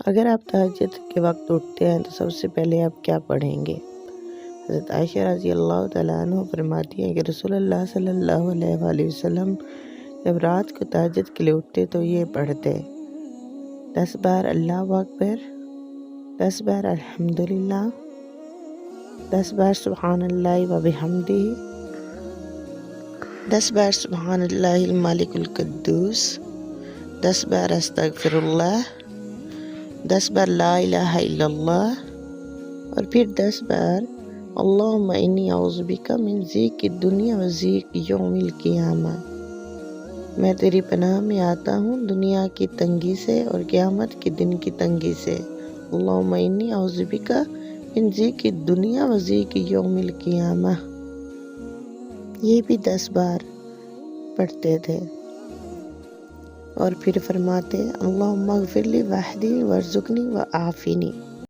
اگر آپ تہجد کے وقت اٹھتے ہیں تو سب سے پہلے آپ کیا پڑھیں گے؟ حضرت عائشہ رضی اللہ تعالیٰ عنہ فرماتی ہیں کہ رسول اللہ صلی اللہ علیہ وآلہ وسلم جب رات کو تہجد کے لیے اٹھتے تو یہ پڑھتے: 10 بار اللہ اکبر، 10 بار الحمدللہ، 10 بار سبحان اللہ و بحمدہ، 10 بار سبحان اللہ الملک القدوس، 10 بار استغفر اللہ، 10 بار لا الہ الا اللہ، اور پھر 10 بار اللہم انی اعوذ بک من ضیق الدنیا و ضیق یوم القیامہ، میں تیری پناہ میں آتا ہوں دنیا کی تنگی سے اور قیامت کے دن کی تنگی سے۔ اللہم انی اعوذ بک من ضیق الدنیا و ضیق یوم القیامہ، یہ بھی 10 بار پڑھتے تھے۔ اور پھر فرماتے اللہم اغفر لی وحدی وارزقنی وعافنی۔